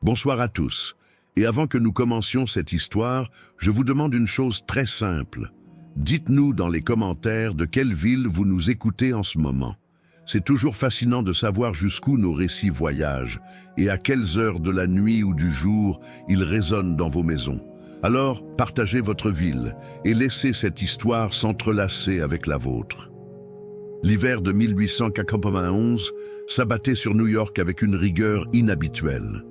Bonsoir à tous. Et avant que nous commencions cette histoire, je vous demande une chose très simple. Dites-nous dans les commentaires de quelle ville vous nous écoutez en ce moment. C'est toujours fascinant de savoir jusqu'où nos récits voyagent et à quelles heures de la nuit ou du jour ils résonnent dans vos maisons. Alors, partagez votre ville et laissez cette histoire s'entrelacer avec la vôtre. L'hiver de 1891 s'abattait sur New York avec une rigueur inhabituelle.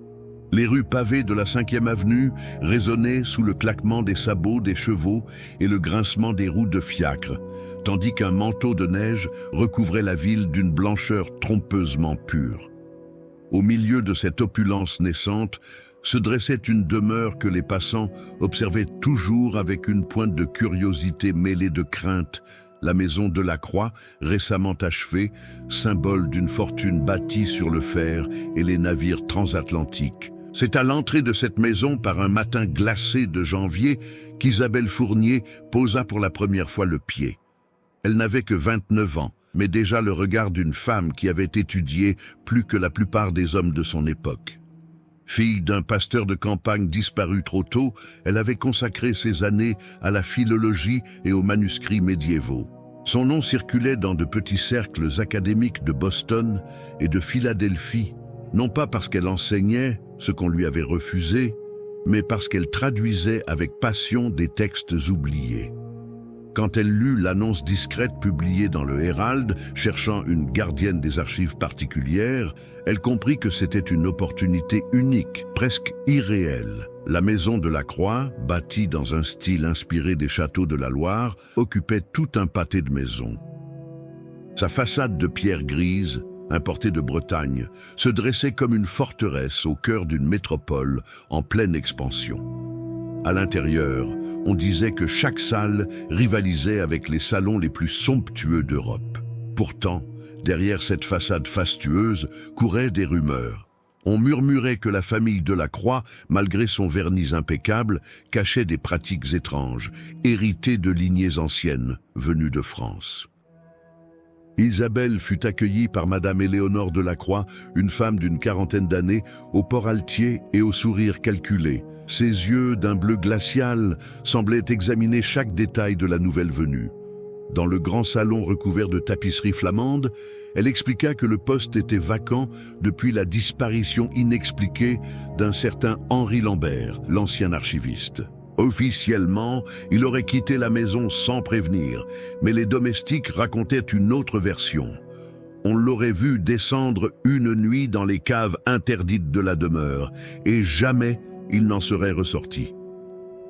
Les rues pavées de la 5e avenue résonnaient sous le claquement des sabots des chevaux et le grincement des roues de fiacre, tandis qu'un manteau de neige recouvrait la ville d'une blancheur trompeusement pure. Au milieu de cette opulence naissante se dressait une demeure que les passants observaient toujours avec une pointe de curiosité mêlée de crainte, la maison de la Croix, récemment achevée, symbole d'une fortune bâtie sur le fer et les navires transatlantiques. C'est à l'entrée de cette maison, par un matin glacé de janvier, qu'Isabelle Fournier posa pour la première fois le pied. Elle n'avait que 29 ans, mais déjà le regard d'une femme qui avait étudié plus que la plupart des hommes de son époque. Fille d'un pasteur de campagne disparu trop tôt, elle avait consacré ses années à la philologie et aux manuscrits médiévaux. Son nom circulait dans de petits cercles académiques de Boston et de Philadelphie, non pas parce qu'elle enseignait ce qu'on lui avait refusé, mais parce qu'elle traduisait avec passion des textes oubliés. Quand elle lut l'annonce discrète publiée dans le Herald, cherchant une gardienne des archives particulières, elle comprit que c'était une opportunité unique, presque irréelle. La maison de la Croix, bâtie dans un style inspiré des châteaux de la Loire, occupait tout un pâté de maisons. Sa façade de pierre grise, importée de Bretagne, se dressait comme une forteresse au cœur d'une métropole en pleine expansion. À l'intérieur, on disait que chaque salle rivalisait avec les salons les plus somptueux d'Europe. Pourtant, derrière cette façade fastueuse, couraient des rumeurs. On murmurait que la famille de la Croix, malgré son vernis impeccable, cachait des pratiques étranges, héritées de lignées anciennes, venues de France. Isabelle fut accueillie par Madame Éléonore de la Croix, une femme d'une quarantaine d'années, au port altier et au sourire calculé. Ses yeux, d'un bleu glacial, semblaient examiner chaque détail de la nouvelle venue. Dans le grand salon recouvert de tapisseries flamandes, elle expliqua que le poste était vacant depuis la disparition inexpliquée d'un certain Henri Lambert, l'ancien archiviste. Officiellement, il aurait quitté la maison sans prévenir, mais les domestiques racontaient une autre version. On l'aurait vu descendre une nuit dans les caves interdites de la demeure, et jamais il n'en serait ressorti.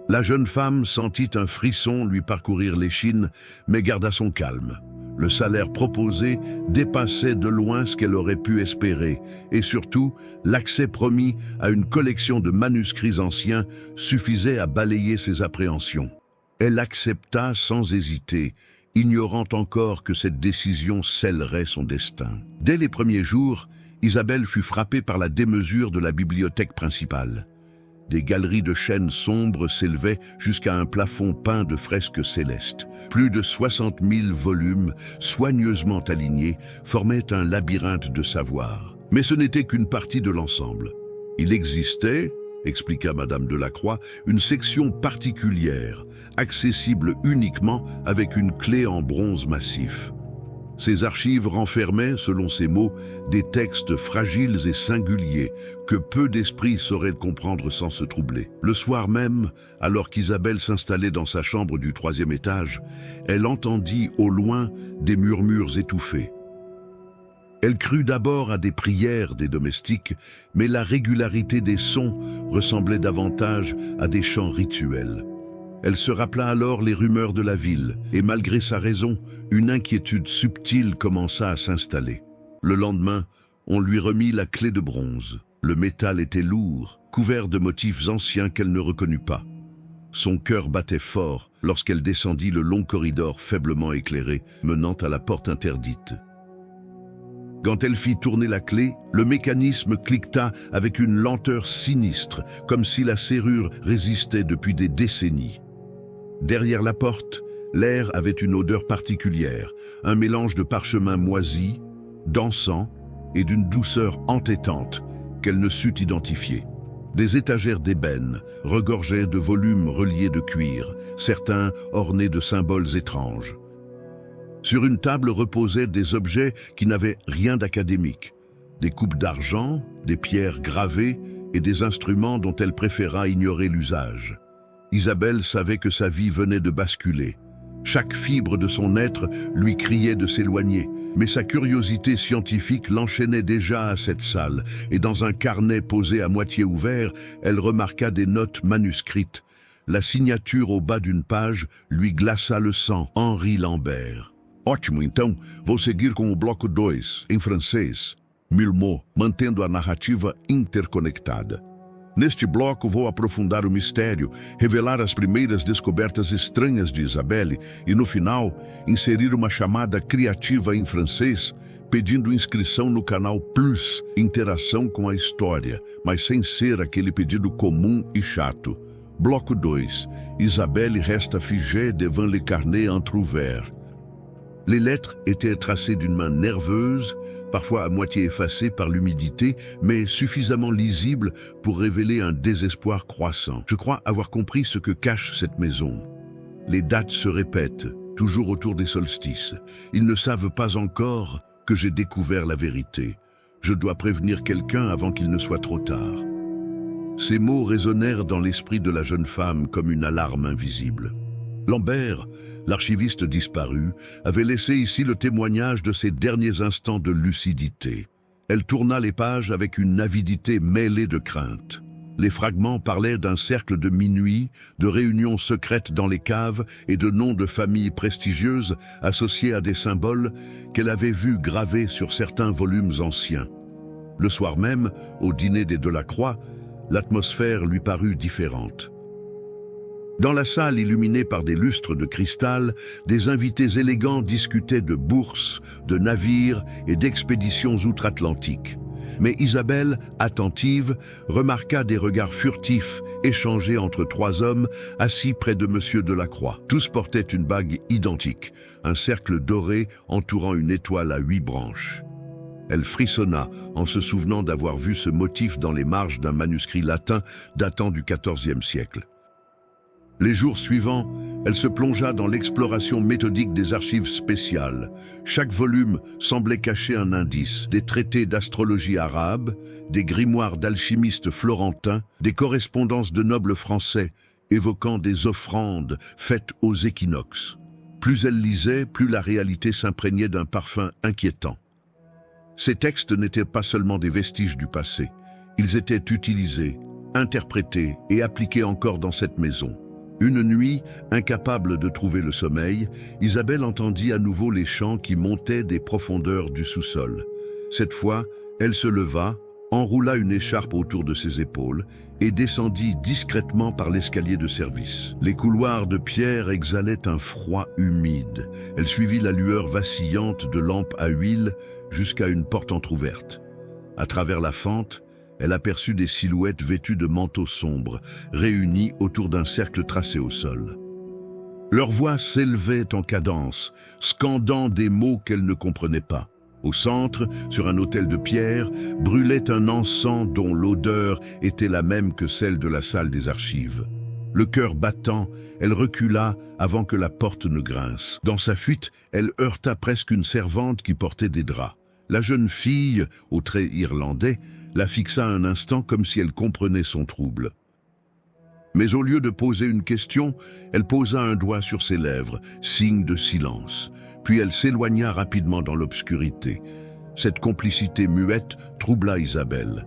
La jeune femme sentit un frisson lui parcourir l'échine, mais garda son calme. Le salaire proposé dépassait de loin ce qu'elle aurait pu espérer, et surtout, l'accès promis à une collection de manuscrits anciens suffisait à balayer ses appréhensions. Elle accepta sans hésiter, ignorant encore que cette décision scellerait son destin. Dès les premiers jours, Isabelle fut frappée par la démesure de la bibliothèque principale. Des galeries de chênes sombres s'élevaient jusqu'à un plafond peint de fresques célestes. Plus de 60 000 volumes, soigneusement alignés, formaient un labyrinthe de savoir. Mais ce n'était qu'une partie de l'ensemble. Il existait, expliqua Madame de la Croix, une section particulière, accessible uniquement avec une clé en bronze massif. Ces archives renfermaient, selon ses mots, des textes fragiles et singuliers que peu d'esprits sauraient comprendre sans se troubler. Le soir même, alors qu'Isabelle s'installait dans sa chambre du 3e étage, elle entendit au loin des murmures étouffés. Elle crut d'abord à des prières des domestiques, mais la régularité des sons ressemblait davantage à des chants rituels. Elle se rappela alors les rumeurs de la ville, et malgré sa raison, une inquiétude subtile commença à s'installer. Le lendemain, on lui remit la clé de bronze. Le métal était lourd, couvert de motifs anciens qu'elle ne reconnut pas. Son cœur battait fort lorsqu'elle descendit le long corridor faiblement éclairé, menant à la porte interdite. Quand elle fit tourner la clé, le mécanisme cliqueta avec une lenteur sinistre, comme si la serrure résistait depuis des décennies. Derrière la porte, l'air avait une odeur particulière, un mélange de parchemin moisi, d'encens et d'une douceur entêtante qu'elle ne sut identifier. Des étagères d'ébène regorgeaient de volumes reliés de cuir, certains ornés de symboles étranges. Sur une table reposaient des objets qui n'avaient rien d'académique. Des coupes d'argent, des pierres gravées et des instruments dont elle préféra ignorer l'usage. Isabelle savait que sa vie venait de basculer. Chaque fibre de son être lui criait de s'éloigner, mais sa curiosité scientifique l'enchaînait déjà à cette salle, et dans un carnet posé à moitié ouvert, elle remarqua des notes manuscrites. La signature au bas d'une page lui glaça le sang. Henri Lambert. Ótimo, então, vou seguir com o bloco 2, em francês. Milmot, mantendo a narrativa interconectada. Neste bloco vou aprofundar o mistério, revelar as primeiras descobertas estranhas de Isabelle e, no final, inserir uma chamada criativa em francês, pedindo inscrição no canal Plus, interação com a história, mas sem ser aquele pedido comum e chato. Bloco 2. Isabelle resta figée devant le carnet entrouvert. Les lettres étaient tracées d'une main nerveuse, parfois à moitié effacées par l'humidité, mais suffisamment lisibles pour révéler un désespoir croissant. Je crois avoir compris ce que cache cette maison. Les dates se répètent, toujours autour des solstices. Ils ne savent pas encore que j'ai découvert la vérité. Je dois prévenir quelqu'un avant qu'il ne soit trop tard. Ces mots résonnèrent dans l'esprit de la jeune femme comme une alarme invisible. Lambert, l'archiviste disparu, avait laissé ici le témoignage de ses derniers instants de lucidité. Elle tourna les pages avec une avidité mêlée de crainte. Les fragments parlaient d'un cercle de minuit, de réunions secrètes dans les caves et de noms de familles prestigieuses associés à des symboles qu'elle avait vus gravés sur certains volumes anciens. Le soir même, au dîner des Delacroix, l'atmosphère lui parut différente. Dans la salle illuminée par des lustres de cristal, des invités élégants discutaient de bourses, de navires et d'expéditions outre-Atlantique. Mais Isabelle, attentive, remarqua des regards furtifs échangés entre trois hommes assis près de Monsieur Delacroix. Tous portaient une bague identique, un cercle doré entourant une étoile à 8 branches. Elle frissonna en se souvenant d'avoir vu ce motif dans les marges d'un manuscrit latin datant du XIVe siècle. Les jours suivants, elle se plongea dans l'exploration méthodique des archives spéciales. Chaque volume semblait cacher un indice, des traités d'astrologie arabe, des grimoires d'alchimistes florentins, des correspondances de nobles français évoquant des offrandes faites aux équinoxes. Plus elle lisait, plus la réalité s'imprégnait d'un parfum inquiétant. Ces textes n'étaient pas seulement des vestiges du passé. Ils étaient utilisés, interprétés et appliqués encore dans cette maison. Une nuit, incapable de trouver le sommeil, Isabelle entendit à nouveau les chants qui montaient des profondeurs du sous-sol. Cette fois, elle se leva, enroula une écharpe autour de ses épaules et descendit discrètement par l'escalier de service. Les couloirs de pierre exhalaient un froid humide. Elle suivit la lueur vacillante de lampes à huile jusqu'à une porte entr'ouverte. À travers la fente, elle aperçut des silhouettes vêtues de manteaux sombres, réunies autour d'un cercle tracé au sol. Leurs voix s'élevaient en cadence, scandant des mots qu'elle ne comprenait pas. Au centre, sur un autel de pierre, brûlait un encens dont l'odeur était la même que celle de la salle des archives. Le cœur battant, elle recula avant que la porte ne grince. Dans sa fuite, elle heurta presque une servante qui portait des draps. La jeune fille, aux traits irlandais, la fixa un instant comme si elle comprenait son trouble. Mais au lieu de poser une question, elle posa un doigt sur ses lèvres, signe de silence. Puis elle s'éloigna rapidement dans l'obscurité. Cette complicité muette troubla Isabelle.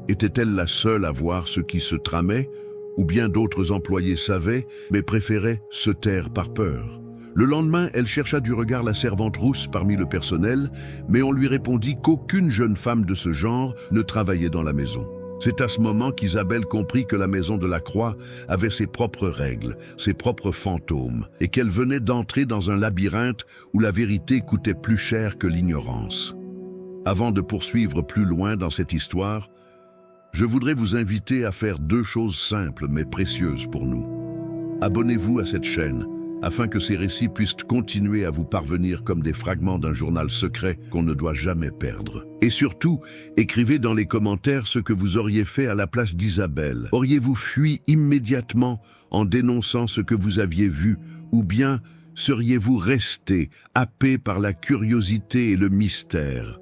Était-elle la seule à voir ce qui se tramait, ou bien d'autres employés savaient, mais préféraient se taire par peur? Le lendemain, elle chercha du regard la servante rousse parmi le personnel, mais on lui répondit qu'aucune jeune femme de ce genre ne travaillait dans la maison. C'est à ce moment qu'Isabelle comprit que la maison de la Croix avait ses propres règles, ses propres fantômes, et qu'elle venait d'entrer dans un labyrinthe où la vérité coûtait plus cher que l'ignorance. Avant de poursuivre plus loin dans cette histoire, je voudrais vous inviter à faire 2 choses simples mais précieuses pour nous. Abonnez-vous à cette chaîne, afin que ces récits puissent continuer à vous parvenir comme des fragments d'un journal secret qu'on ne doit jamais perdre. Et surtout, écrivez dans les commentaires ce que vous auriez fait à la place d'Isabelle. Auriez-vous fui immédiatement en dénonçant ce que vous aviez vu, ou bien seriez-vous resté happé par la curiosité et le mystère?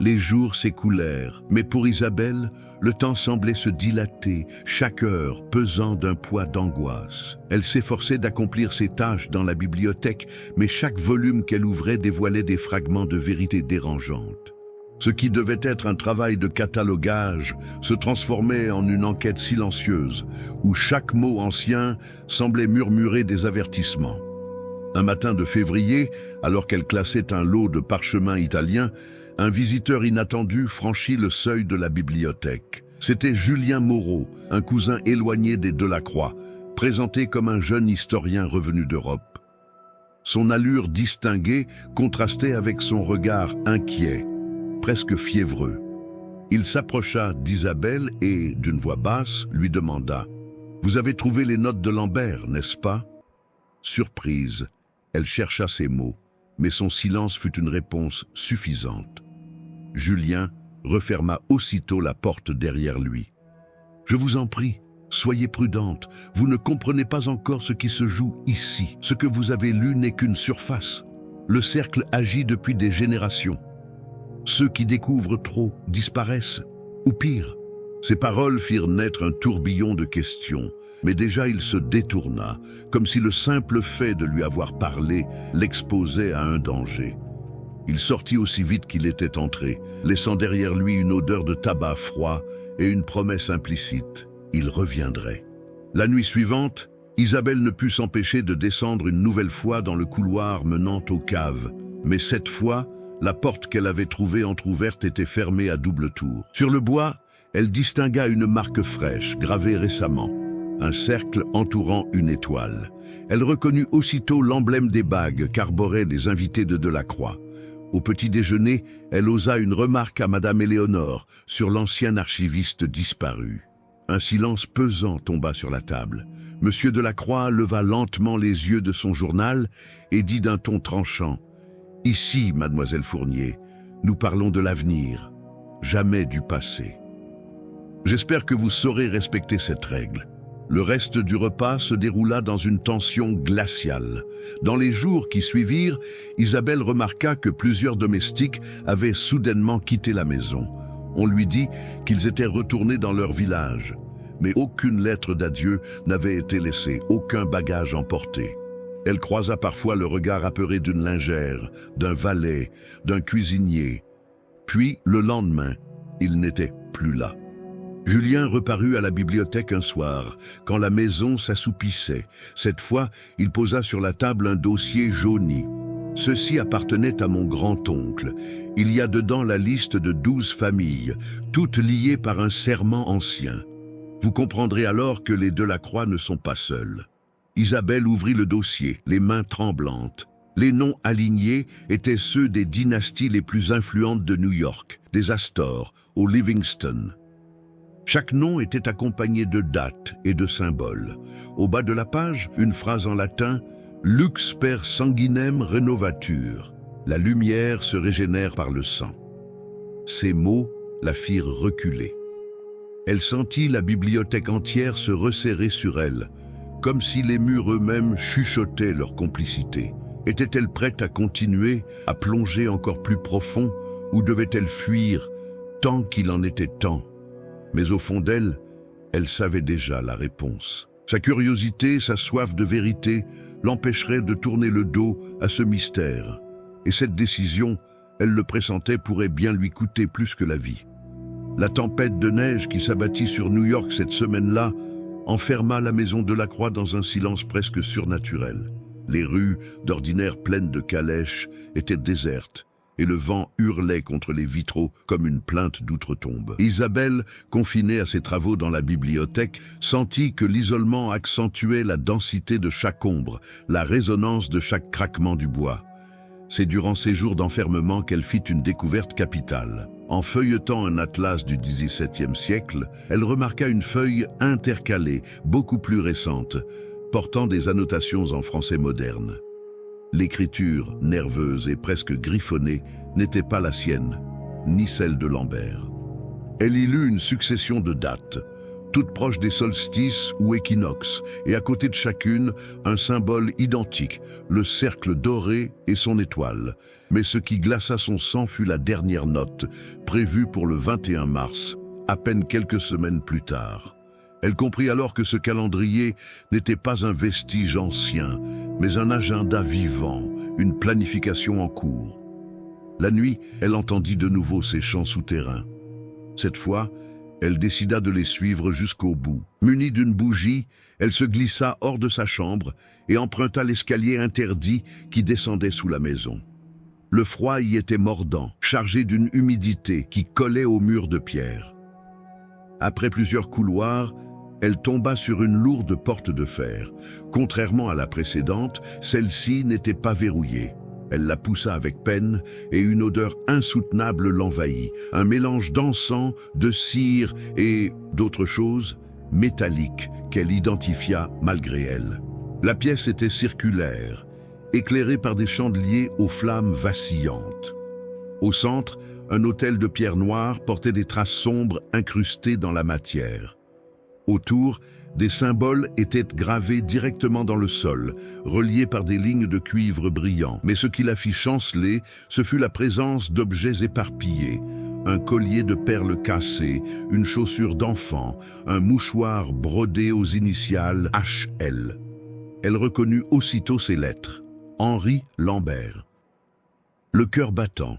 Les jours s'écoulèrent, mais pour Isabelle, le temps semblait se dilater, chaque heure pesant d'un poids d'angoisse. Elle s'efforçait d'accomplir ses tâches dans la bibliothèque, mais chaque volume qu'elle ouvrait dévoilait des fragments de vérité dérangeantes. Ce qui devait être un travail de catalogage se transformait en une enquête silencieuse, où chaque mot ancien semblait murmurer des avertissements. Un matin de février, alors qu'elle classait un lot de parchemins italiens, un visiteur inattendu franchit le seuil de la bibliothèque. C'était Julien Moreau, un cousin éloigné des Delacroix, présenté comme un jeune historien revenu d'Europe. Son allure distinguée contrastait avec son regard inquiet, presque fiévreux. Il s'approcha d'Isabelle et, d'une voix basse, lui demanda « Vous avez trouvé les notes de Lambert, n'est-ce pas ?» Surprise, elle chercha ses mots, mais son silence fut une réponse suffisante. Julien referma aussitôt la porte derrière lui. « Je vous en prie, soyez prudente, vous ne comprenez pas encore ce qui se joue ici. Ce que vous avez lu n'est qu'une surface. Le cercle agit depuis des générations. Ceux qui découvrent trop disparaissent, ou pire. » Ces paroles firent naître un tourbillon de questions, mais déjà il se détourna, comme si le simple fait de lui avoir parlé l'exposait à un danger. Il sortit aussi vite qu'il était entré, laissant derrière lui une odeur de tabac froid et une promesse implicite. Il reviendrait. La nuit suivante, Isabelle ne put s'empêcher de descendre une nouvelle fois dans le couloir menant aux caves. Mais cette fois, la porte qu'elle avait trouvée entr'ouverte était fermée à double tour. Sur le bois, elle distingua une marque fraîche, gravée récemment, un cercle entourant une étoile. Elle reconnut aussitôt l'emblème des bagues qu'arboraient les invités de Delacroix. Au petit déjeuner, elle osa une remarque à Madame Éléonore sur l'ancien archiviste disparu. Un silence pesant tomba sur la table. Monsieur Delacroix leva lentement les yeux de son journal et dit d'un ton tranchant « Ici, mademoiselle Fournier, nous parlons de l'avenir, jamais du passé. J'espère que vous saurez respecter cette règle. » Le reste du repas se déroula dans une tension glaciale. Dans les jours qui suivirent, Isabelle remarqua que plusieurs domestiques avaient soudainement quitté la maison. On lui dit qu'ils étaient retournés dans leur village. Mais aucune lettre d'adieu n'avait été laissée, aucun bagage emporté. Elle croisa parfois le regard apeuré d'une lingère, d'un valet, d'un cuisinier. Puis, le lendemain, il n'était plus là. Julien reparut à la bibliothèque un soir, quand la maison s'assoupissait. Cette fois, il posa sur la table un dossier jauni. Ceci appartenait à mon grand-oncle. Il y a dedans la liste de 12 familles, toutes liées par un serment ancien. Vous comprendrez alors que les Delacroix ne sont pas seuls. Isabelle ouvrit le dossier, les mains tremblantes. Les noms alignés étaient ceux des dynasties les plus influentes de New York, des Astor au Livingston. Chaque nom était accompagné de dates et de symboles. Au bas de la page, une phrase en latin « Lux per sanguinem renovatur ». La lumière se régénère par le sang. Ces mots la firent reculer. Elle sentit la bibliothèque entière se resserrer sur elle, comme si les murs eux-mêmes chuchotaient leur complicité. Était-elle prête à continuer, à plonger encore plus profond, ou devait-elle fuir, tant qu'il en était temps? Mais au fond d'elle, elle savait déjà la réponse. Sa curiosité, sa soif de vérité l'empêcheraient de tourner le dos à ce mystère. Et cette décision, elle le pressentait, pourrait bien lui coûter plus que la vie. La tempête de neige qui s'abattit sur New York cette semaine-là enferma la maison Delacroix dans un silence presque surnaturel. Les rues, d'ordinaire pleines de calèches, étaient désertes, et le vent hurlait contre les vitraux comme une plainte d'outre-tombe. Isabelle, confinée à ses travaux dans la bibliothèque, sentit que l'isolement accentuait la densité de chaque ombre, la résonance de chaque craquement du bois. C'est durant ces jours d'enfermement qu'elle fit une découverte capitale. En feuilletant un atlas du XVIIe siècle, elle remarqua une feuille intercalée, beaucoup plus récente. portant des annotations en français moderne. L'écriture, nerveuse et presque griffonnée, n'était pas la sienne, ni celle de Lambert. Elle y lut une succession de dates, toutes proches des solstices ou équinoxes, et à côté de chacune, un symbole identique, le cercle doré et son étoile. Mais ce qui glaça son sang fut la dernière note, prévue pour le 21 mars, à peine quelques semaines plus tard. Elle comprit alors que ce calendrier n'était pas un vestige ancien, mais un agenda vivant, une planification en cours. La nuit, elle entendit de nouveau ces chants souterrains. Cette fois, elle décida de les suivre jusqu'au bout. Munie d'une bougie, elle se glissa hors de sa chambre et emprunta l'escalier interdit qui descendait sous la maison. Le froid y était mordant, chargé d'une humidité qui collait aux murs de pierre. Après plusieurs couloirs, elle tomba sur une lourde porte de fer. Contrairement à la précédente, celle-ci n'était pas verrouillée. Elle la poussa avec peine et une odeur insoutenable l'envahit. Un mélange d'encens, de cire et d'autres choses métalliques qu'elle identifia malgré elle. La pièce était circulaire, éclairée par des chandeliers aux flammes vacillantes. Au centre, un autel de pierre noire portait des traces sombres incrustées dans la matière. Autour, des symboles étaient gravés directement dans le sol, reliés par des lignes de cuivre brillant. Mais ce qui la fit chanceler, ce fut la présence d'objets éparpillés. Un collier de perles cassées, une chaussure d'enfant, un mouchoir brodé aux initiales HL. Elle reconnut aussitôt ces lettres. Henri Lambert. Le cœur battant,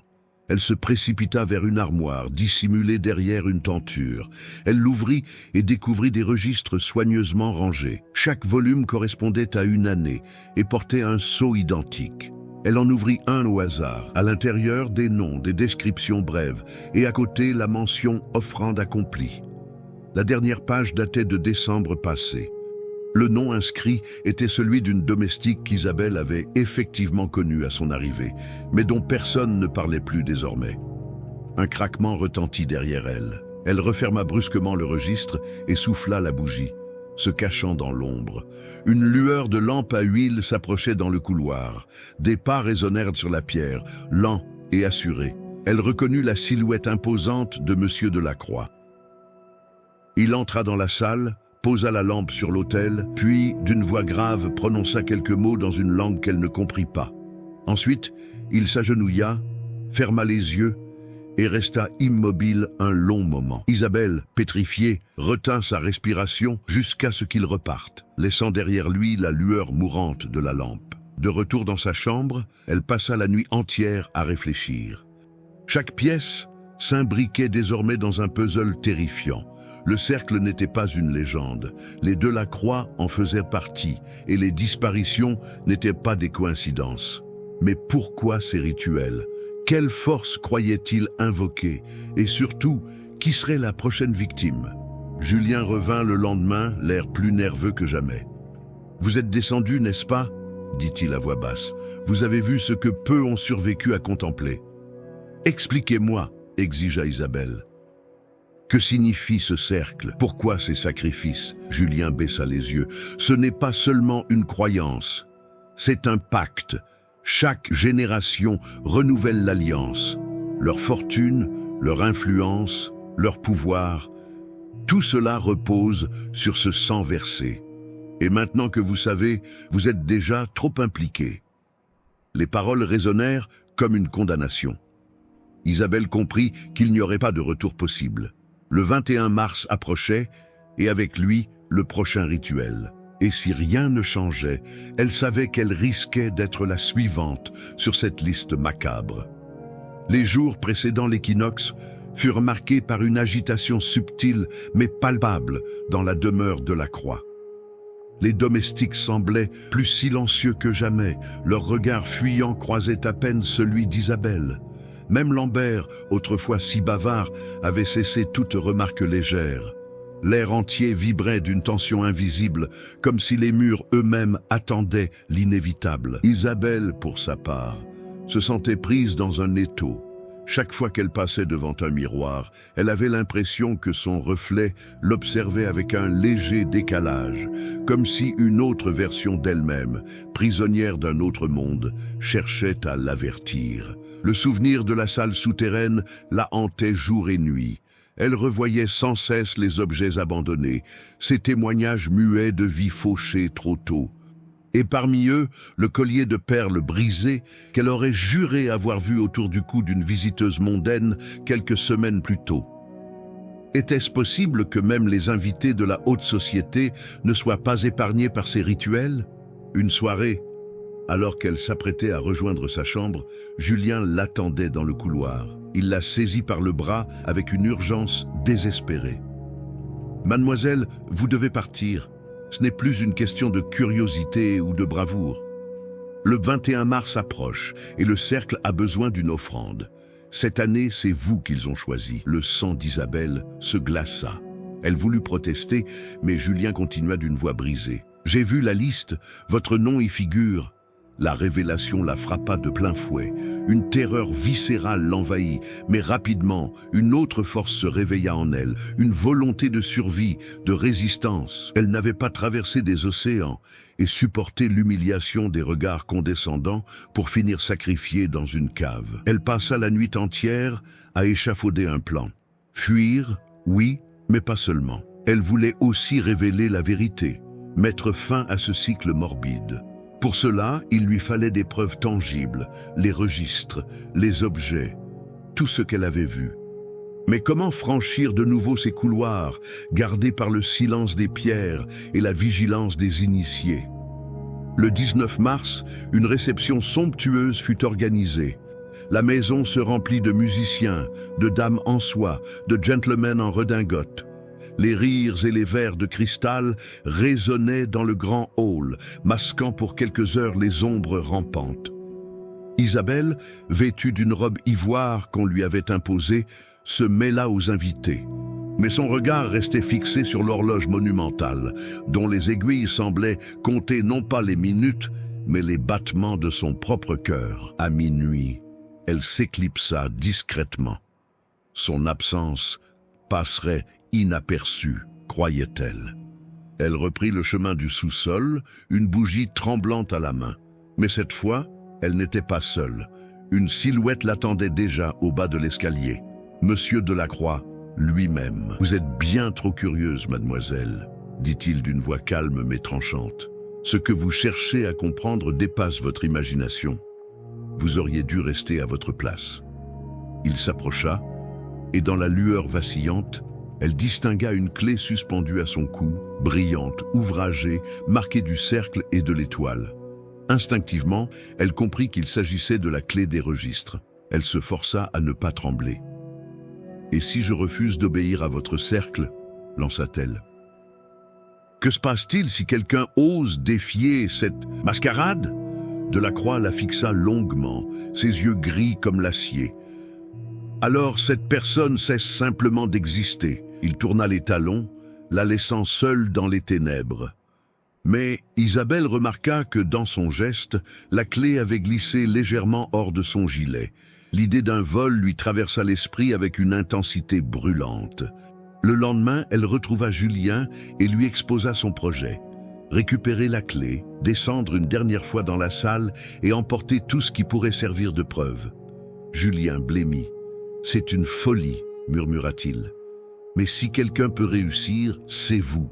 elle se précipita vers une armoire dissimulée derrière une tenture. Elle l'ouvrit et découvrit des registres soigneusement rangés. Chaque volume correspondait à une année et portait un sceau identique. Elle en ouvrit un au hasard. À l'intérieur, des noms, des descriptions brèves et à côté, la mention « offrande accomplie ». La dernière page datait de décembre passé. Le nom inscrit était celui d'une domestique qu'Isabelle avait effectivement connue à son arrivée, mais dont personne ne parlait plus désormais. Un craquement retentit derrière elle. Elle referma brusquement le registre et souffla la bougie, se cachant dans l'ombre. Une lueur de lampe à huile s'approchait dans le couloir. Des pas résonnèrent sur la pierre, lents et assurés. Elle reconnut la silhouette imposante de Monsieur Delacroix. Il entra dans la salle, posa la lampe sur l'autel, puis, d'une voix grave, prononça quelques mots dans une langue qu'elle ne comprit pas. Ensuite, il s'agenouilla, ferma les yeux et resta immobile un long moment. Isabelle, pétrifiée, retint sa respiration jusqu'à ce qu'il reparte, laissant derrière lui la lueur mourante de la lampe. De retour dans sa chambre, elle passa la nuit entière à réfléchir. Chaque pièce s'imbriquait désormais dans un puzzle terrifiant. Le cercle n'était pas une légende. Les Delacroix en faisaient partie, et les disparitions n'étaient pas des coïncidences. Mais pourquoi ces rituels? Quelle force croyait-il invoquer? Et surtout, qui serait la prochaine victime? Julien revint le lendemain, l'air plus nerveux que jamais. « Vous êtes descendu, n'est-ce pas ?» dit-il à voix basse. « Vous avez vu ce que peu ont survécu à contempler. »« Expliquez-moi, » exigea Isabelle. Que signifie ce cercle? Pourquoi ces sacrifices? Julien baissa les yeux. Ce n'est pas seulement une croyance, c'est un pacte. Chaque génération renouvelle l'alliance. Leur fortune, leur influence, leur pouvoir, tout cela repose sur ce sang versé. Et maintenant que vous savez, vous êtes déjà trop impliqués. Les paroles résonnèrent comme une condamnation. Isabelle comprit qu'il n'y aurait pas de retour possible. Le 21 mars approchait, et avec lui, le prochain rituel. Et si rien ne changeait, elle savait qu'elle risquait d'être la suivante sur cette liste macabre. Les jours précédant l'équinoxe furent marqués par une agitation subtile mais palpable dans la demeure Delacroix. Les domestiques semblaient plus silencieux que jamais, leurs regards fuyants croisaient à peine celui d'Isabelle. Même Lambert, autrefois si bavard, avait cessé toute remarque légère. L'air entier vibrait d'une tension invisible, comme si les murs eux-mêmes attendaient l'inévitable. Isabelle, pour sa part, se sentait prise dans un étau, Chaque fois qu'elle passait devant un miroir, elle avait l'impression que son reflet l'observait avec un léger décalage, comme si une autre version d'elle-même, prisonnière d'un autre monde, cherchait à l'avertir. Le souvenir de la salle souterraine la hantait jour et nuit. Elle revoyait sans cesse les objets abandonnés, ces témoignages muets de vie fauchée trop tôt. Et parmi eux, le collier de perles brisé qu'elle aurait juré avoir vu autour du cou d'une visiteuse mondaine quelques semaines plus tôt. Était-ce possible que même les invités de la haute société ne soient pas épargnés par ces rituels? Une soirée, alors qu'elle s'apprêtait à rejoindre sa chambre, Julien l'attendait dans le couloir. Il la saisit par le bras avec une urgence désespérée. « Mademoiselle, vous devez partir. Ce n'est plus une question de curiosité ou de bravoure. Le 21 mars approche et le cercle a besoin d'une offrande. Cette année, c'est vous qu'ils ont choisi. » Le sang d'Isabelle se glaça. Elle voulut protester, mais Julien continua d'une voix brisée. « J'ai vu la liste, votre nom y figure. » La révélation la frappa de plein fouet. Une terreur viscérale l'envahit, mais rapidement, une autre force se réveilla en elle, une volonté de survie, de résistance. Elle n'avait pas traversé des océans et supporté l'humiliation des regards condescendants pour finir sacrifiée dans une cave. Elle passa la nuit entière à échafauder un plan. Fuir, oui, mais pas seulement. Elle voulait aussi révéler la vérité, mettre fin à ce cycle morbide. Pour cela, il lui fallait des preuves tangibles, les registres, les objets, tout ce qu'elle avait vu. Mais comment franchir de nouveau ces couloirs, gardés par le silence des pierres et la vigilance des initiés? Le 19 mars, une réception somptueuse fut organisée. La maison se remplit de musiciens, de dames en soie, de gentlemen en redingote. Les rires et les verres de cristal résonnaient dans le grand hall, masquant pour quelques heures les ombres rampantes. Isabelle, vêtue d'une robe ivoire qu'on lui avait imposée, se mêla aux invités. Mais son regard restait fixé sur l'horloge monumentale, dont les aiguilles semblaient compter non pas les minutes, mais les battements de son propre cœur. À minuit, elle s'éclipsa discrètement. Son absence passerait inaperçue, croyait-elle. Elle reprit le chemin du sous-sol, une bougie tremblante à la main. Mais cette fois, elle n'était pas seule. Une silhouette l'attendait déjà au bas de l'escalier. Monsieur Delacroix, lui-même. « Vous êtes bien trop curieuse, mademoiselle, » dit-il d'une voix calme mais tranchante. « Ce que vous cherchez à comprendre dépasse votre imagination. Vous auriez dû rester à votre place. » Il s'approcha, et dans la lueur vacillante, elle distingua une clé suspendue à son cou, brillante, ouvragée, marquée du cercle et de l'étoile. Instinctivement, elle comprit qu'il s'agissait de la clé des registres. Elle se força à ne pas trembler. « Et si je refuse d'obéir à votre cercle ?» lança-t-elle. « Que se passe-t-il si quelqu'un ose défier cette mascarade ?» Delacroix la fixa longuement, ses yeux gris comme l'acier. « Alors cette personne cesse simplement d'exister. » Il tourna les talons, la laissant seule dans les ténèbres. Mais Isabelle remarqua que dans son geste, la clé avait glissé légèrement hors de son gilet. L'idée d'un vol lui traversa l'esprit avec une intensité brûlante. Le lendemain, elle retrouva Julien et lui exposa son projet. Récupérer la clé, descendre une dernière fois dans la salle et emporter tout ce qui pourrait servir de preuve. Julien blêmit. « C'est une folie », murmura-t-il. « Mais si quelqu'un peut réussir, c'est vous. »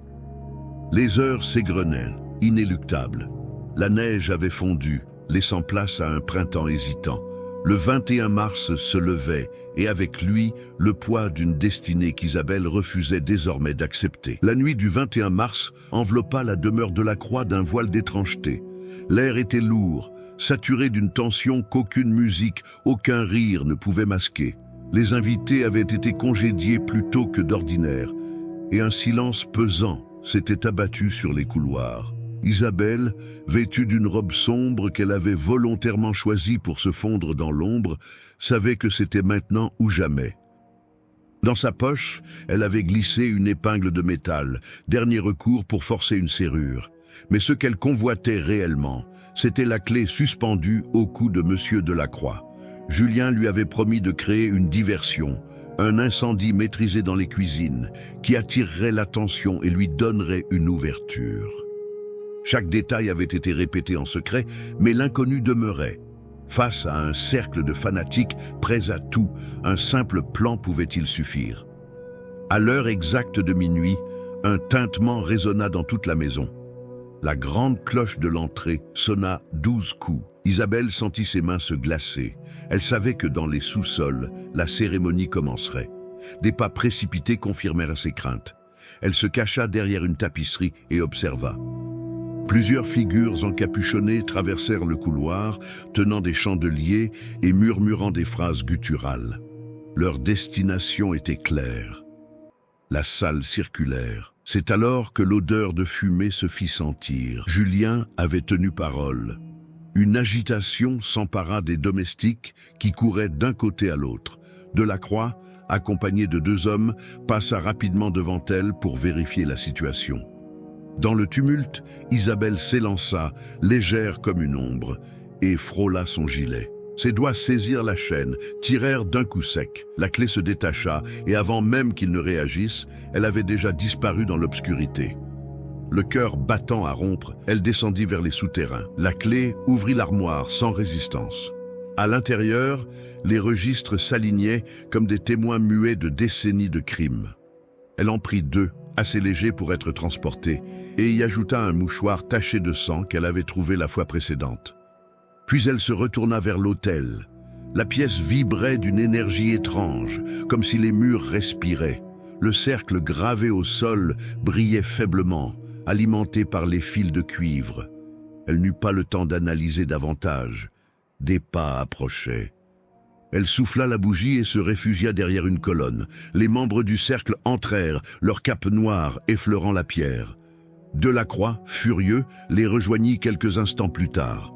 Les heures s'égrenaient, inéluctables. La neige avait fondu, laissant place à un printemps hésitant. Le 21 mars se levait, et avec lui, le poids d'une destinée qu'Isabelle refusait désormais d'accepter. La nuit du 21 mars enveloppa la demeure Delacroix d'un voile d'étrangeté. L'air était lourd, saturé d'une tension qu'aucune musique, aucun rire ne pouvait masquer. Les invités avaient été congédiés plus tôt que d'ordinaire, et un silence pesant s'était abattu sur les couloirs. Isabelle, vêtue d'une robe sombre qu'elle avait volontairement choisie pour se fondre dans l'ombre, savait que c'était maintenant ou jamais. Dans sa poche, elle avait glissé une épingle de métal, dernier recours pour forcer une serrure. Mais ce qu'elle convoitait réellement, c'était la clé suspendue au cou de Monsieur Delacroix. Julien lui avait promis de créer une diversion, un incendie maîtrisé dans les cuisines, qui attirerait l'attention et lui donnerait une ouverture. Chaque détail avait été répété en secret, mais l'inconnu demeurait. Face à un cercle de fanatiques prêts à tout, un simple plan pouvait-il suffire? À l'heure exacte de minuit, un tintement résonna dans toute la maison. La grande cloche de l'entrée sonna 12 coups. Isabelle sentit ses mains se glacer. Elle savait que dans les sous-sols, la cérémonie commencerait. Des pas précipités confirmèrent ses craintes. Elle se cacha derrière une tapisserie et observa. Plusieurs figures encapuchonnées traversèrent le couloir, tenant des chandeliers et murmurant des phrases gutturales. Leur destination était claire. La salle circulaire. C'est alors que l'odeur de fumée se fit sentir. Julien avait tenu parole. Une agitation s'empara des domestiques qui couraient d'un côté à l'autre. Delacroix, accompagné de 2 hommes, passa rapidement devant elle pour vérifier la situation. Dans le tumulte, Isabelle s'élança, légère comme une ombre, et frôla son gilet. Ses doigts saisirent la chaîne, tirèrent d'un coup sec. La clé se détacha, et avant même qu'il ne réagisse, elle avait déjà disparu dans l'obscurité. Le cœur battant à rompre, elle descendit vers les souterrains. La clé ouvrit l'armoire sans résistance. À l'intérieur, les registres s'alignaient comme des témoins muets de décennies de crimes. Elle en prit 2, assez légers pour être transportés, et y ajouta un mouchoir taché de sang qu'elle avait trouvé la fois précédente. Puis elle se retourna vers l'autel. La pièce vibrait d'une énergie étrange, comme si les murs respiraient. Le cercle gravé au sol brillait faiblement, alimenté par les fils de cuivre. Elle n'eut pas le temps d'analyser davantage. Des pas approchaient. Elle souffla la bougie et se réfugia derrière une colonne. Les membres du cercle entrèrent, leurs capes noires effleurant la pierre. Delacroix, furieux, les rejoignit quelques instants plus tard.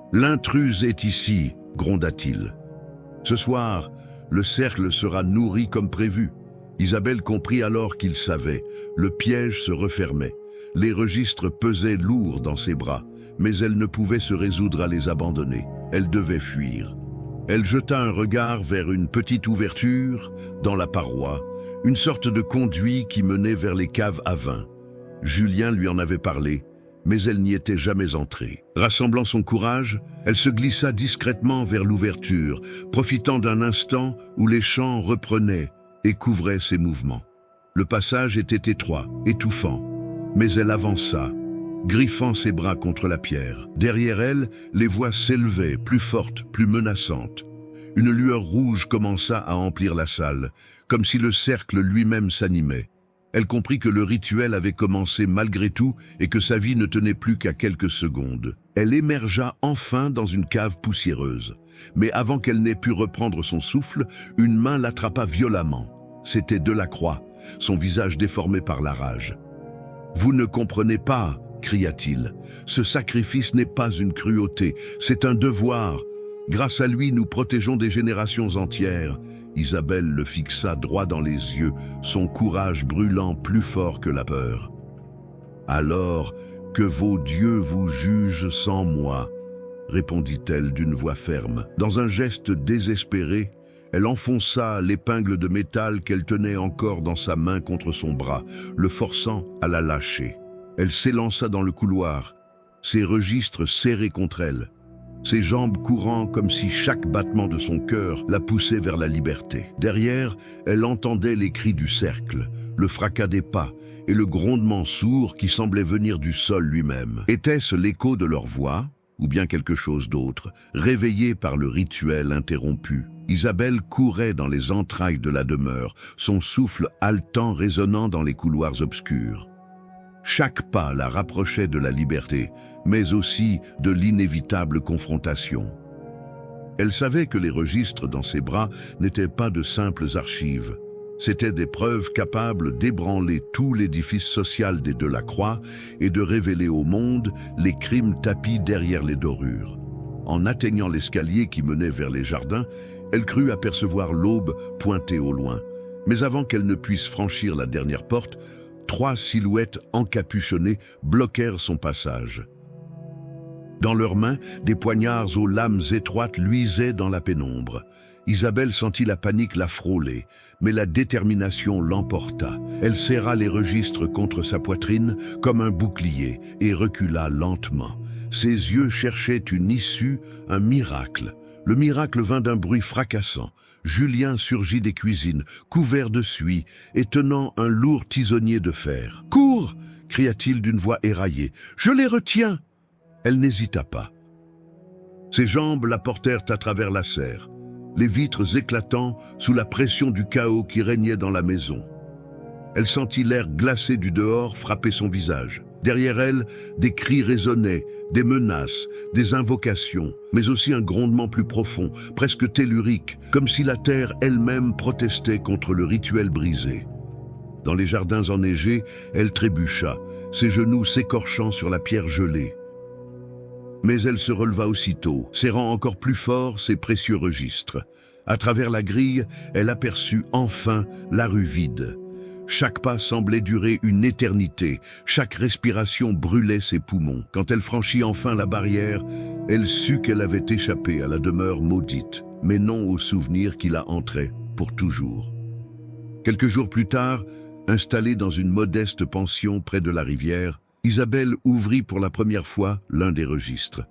« L'intruse est ici », gronda-t-il. « Ce soir, le cercle sera nourri comme prévu. » Isabelle comprit alors qu'il savait. Le piège se refermait. Les registres pesaient lourds dans ses bras, mais elle ne pouvait se résoudre à les abandonner. Elle devait fuir. Elle jeta un regard vers une petite ouverture dans la paroi, une sorte de conduit qui menait vers les caves à vin. Julien lui en avait parlé, mais elle n'y était jamais entrée. Rassemblant son courage, elle se glissa discrètement vers l'ouverture, profitant d'un instant où les chants reprenaient et couvraient ses mouvements. Le passage était étroit, étouffant, mais elle avança, griffant ses bras contre la pierre. Derrière elle, les voix s'élevaient, plus fortes, plus menaçantes. Une lueur rouge commença à emplir la salle, comme si le cercle lui-même s'animait. Elle comprit que le rituel avait commencé malgré tout et que sa vie ne tenait plus qu'à quelques secondes. Elle émergea enfin dans une cave poussiéreuse. Mais avant qu'elle n'ait pu reprendre son souffle, une main l'attrapa violemment. C'était Delacroix, son visage déformé par la rage. « Vous ne comprenez pas !» cria-t-il. « Ce sacrifice n'est pas une cruauté, c'est un devoir. Grâce à lui, nous protégeons des générations entières. » Isabelle le fixa droit dans les yeux, son courage brûlant plus fort que la peur. « Alors, que vos dieux vous jugent sans moi, » répondit-elle d'une voix ferme. Dans un geste désespéré, elle enfonça l'épingle de métal qu'elle tenait encore dans sa main contre son bras, le forçant à la lâcher. Elle s'élança dans le couloir, ses registres serrés contre elle, ses jambes courant comme si chaque battement de son cœur la poussait vers la liberté. Derrière, elle entendait les cris du cercle, le fracas des pas et le grondement sourd qui semblait venir du sol lui-même. Était-ce l'écho de leur voix, ou bien quelque chose d'autre, réveillé par le rituel interrompu? Isabelle courait dans les entrailles de la demeure, son souffle haletant résonnant dans les couloirs obscurs. Chaque pas la rapprochait de la liberté, mais aussi de l'inévitable confrontation. Elle savait que les registres dans ses bras n'étaient pas de simples archives. C'étaient des preuves capables d'ébranler tout l'édifice social des Delacroix et de révéler au monde les crimes tapis derrière les dorures. En atteignant l'escalier qui menait vers les jardins, elle crut apercevoir l'aube pointer au loin. Mais avant qu'elle ne puisse franchir la dernière porte, 3 silhouettes encapuchonnées bloquèrent son passage. Dans leurs mains, des poignards aux lames étroites luisaient dans la pénombre. Isabelle sentit la panique la frôler, mais la détermination l'emporta. Elle serra les registres contre sa poitrine comme un bouclier et recula lentement. Ses yeux cherchaient une issue, un miracle. Le miracle vint d'un bruit fracassant. Julien surgit des cuisines, couvert de suie et tenant un lourd tisonnier de fer. « Cours !» cria-t-il d'une voix éraillée. « Je les retiens !» Elle n'hésita pas. Ses jambes la portèrent à travers la serre, les vitres éclatant sous la pression du chaos qui régnait dans la maison. Elle sentit l'air glacé du dehors frapper son visage. Derrière elle, des cris résonnaient, des menaces, des invocations, mais aussi un grondement plus profond, presque tellurique, comme si la terre elle-même protestait contre le rituel brisé. Dans les jardins enneigés, elle trébucha, ses genoux s'écorchant sur la pierre gelée. Mais elle se releva aussitôt, serrant encore plus fort ses précieux registres. À travers la grille, elle aperçut enfin la rue vide. Chaque pas semblait durer une éternité, chaque respiration brûlait ses poumons. Quand elle franchit enfin la barrière, elle sut qu'elle avait échappé à la demeure maudite, mais non au souvenir qui la hantrait pour toujours. Quelques jours plus tard, installée dans une modeste pension près de la rivière, Isabelle ouvrit pour la première fois l'un des registres.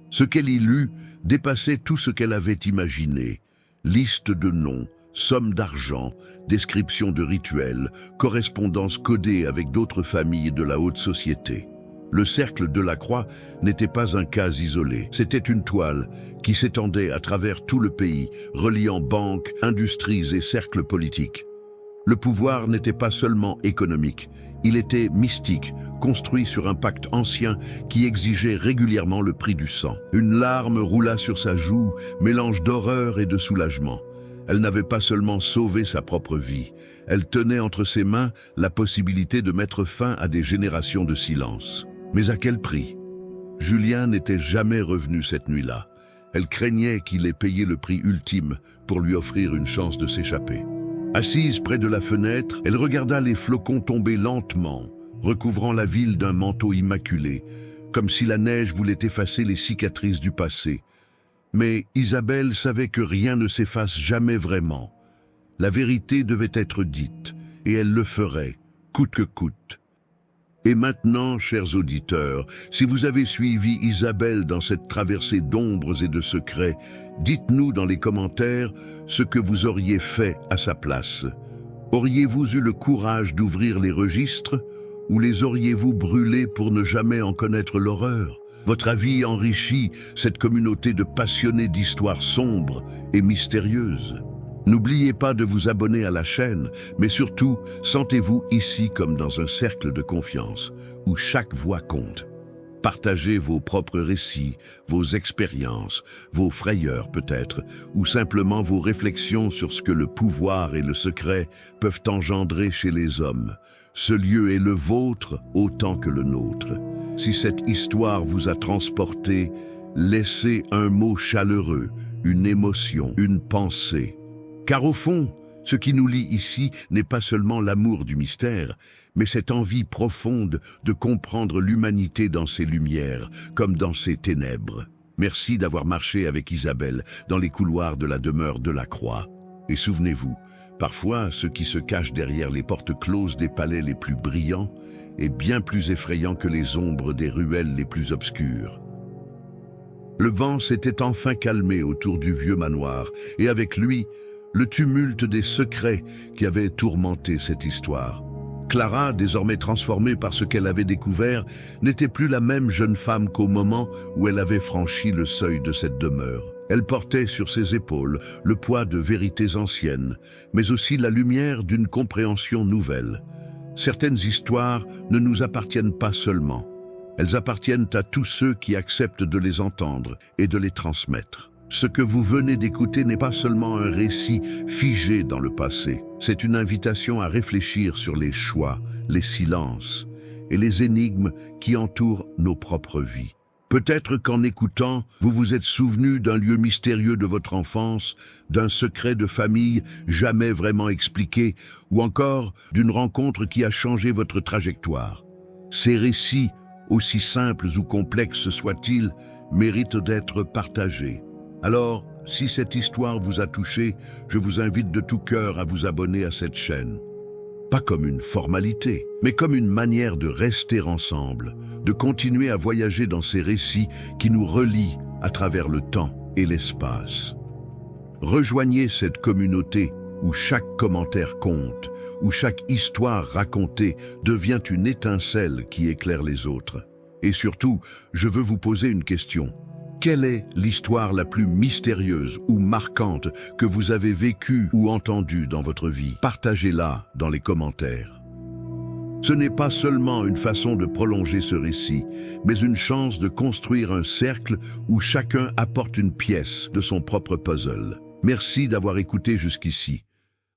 Ce qu'elle y lut dépassait tout ce qu'elle avait imaginé. Liste de noms, sommes d'argent, descriptions de rituels, correspondances codées avec d'autres familles de la haute société. Le cercle de la Croix n'était pas un cas isolé. C'était une toile qui s'étendait à travers tout le pays, reliant banques, industries et cercles politiques. Le pouvoir n'était pas seulement économique, il était mystique, construit sur un pacte ancien qui exigeait régulièrement le prix du sang. Une larme roula sur sa joue, mélange d'horreur et de soulagement. Elle n'avait pas seulement sauvé sa propre vie, elle tenait entre ses mains la possibilité de mettre fin à des générations de silence. Mais à quel prix? Julien n'était jamais revenu cette nuit-là. Elle craignait qu'il ait payé le prix ultime pour lui offrir une chance de s'échapper. Assise près de la fenêtre, elle regarda les flocons tomber lentement, recouvrant la ville d'un manteau immaculé, comme si la neige voulait effacer les cicatrices du passé. Mais Isabelle savait que rien ne s'efface jamais vraiment. La vérité devait être dite, et elle le ferait, coûte que coûte. Et maintenant, chers auditeurs, si vous avez suivi Isabelle dans cette traversée d'ombres et de secrets, dites-nous dans les commentaires ce que vous auriez fait à sa place. Auriez-vous eu le courage d'ouvrir les registres ou les auriez-vous brûlés pour ne jamais en connaître l'horreur? Votre avis enrichit cette communauté de passionnés d'histoires sombres et mystérieuses. N'oubliez pas de vous abonner à la chaîne, mais surtout, sentez-vous ici comme dans un cercle de confiance, où chaque voix compte. Partagez vos propres récits, vos expériences, vos frayeurs peut-être, ou simplement vos réflexions sur ce que le pouvoir et le secret peuvent engendrer chez les hommes. Ce lieu est le vôtre autant que le nôtre. Si cette histoire vous a transporté, laissez un mot chaleureux, une émotion, une pensée. Car au fond, ce qui nous lie ici n'est pas seulement l'amour du mystère, mais cette envie profonde de comprendre l'humanité dans ses lumières, comme dans ses ténèbres. Merci d'avoir marché avec Isabelle dans les couloirs de la demeure de la Croix. Et souvenez-vous, parfois, ce qui se cache derrière les portes closes des palais les plus brillants est bien plus effrayant que les ombres des ruelles les plus obscures. Le vent s'était enfin calmé autour du vieux manoir, et avec lui, le tumulte des secrets qui avaient tourmenté cette histoire. Clara, désormais transformée par ce qu'elle avait découvert, n'était plus la même jeune femme qu'au moment où elle avait franchi le seuil de cette demeure. Elle portait sur ses épaules le poids de vérités anciennes, mais aussi la lumière d'une compréhension nouvelle. Certaines histoires ne nous appartiennent pas seulement. Elles appartiennent à tous ceux qui acceptent de les entendre et de les transmettre. Ce que vous venez d'écouter n'est pas seulement un récit figé dans le passé. C'est une invitation à réfléchir sur les choix, les silences et les énigmes qui entourent nos propres vies. Peut-être qu'en écoutant, vous vous êtes souvenu d'un lieu mystérieux de votre enfance, d'un secret de famille jamais vraiment expliqué, ou encore d'une rencontre qui a changé votre trajectoire. Ces récits aussi simples ou complexes soient-ils, méritent d'être partagés. Alors, si cette histoire vous a touché, je vous invite de tout cœur à vous abonner à cette chaîne. Pas comme une formalité, mais comme une manière de rester ensemble, de continuer à voyager dans ces récits qui nous relient à travers le temps et l'espace. Rejoignez cette communauté où chaque commentaire compte, où chaque histoire racontée devient une étincelle qui éclaire les autres. Et surtout, je veux vous poser une question. Quelle est l'histoire la plus mystérieuse ou marquante que vous avez vécue ou entendue dans votre vie? Partagez-la dans les commentaires. Ce n'est pas seulement une façon de prolonger ce récit, mais une chance de construire un cercle où chacun apporte une pièce de son propre puzzle. Merci d'avoir écouté jusqu'ici.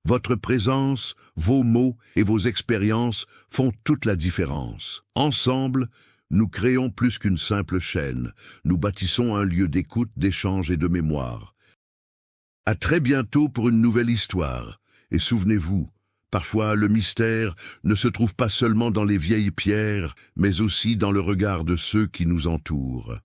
Votre présence, vos mots et vos expériences font toute la différence. Ensemble, nous créons plus qu'une simple chaîne. Nous bâtissons un lieu d'écoute, d'échange et de mémoire. À très bientôt pour une nouvelle histoire. Et souvenez-vous, parfois le mystère ne se trouve pas seulement dans les vieilles pierres, mais aussi dans le regard de ceux qui nous entourent.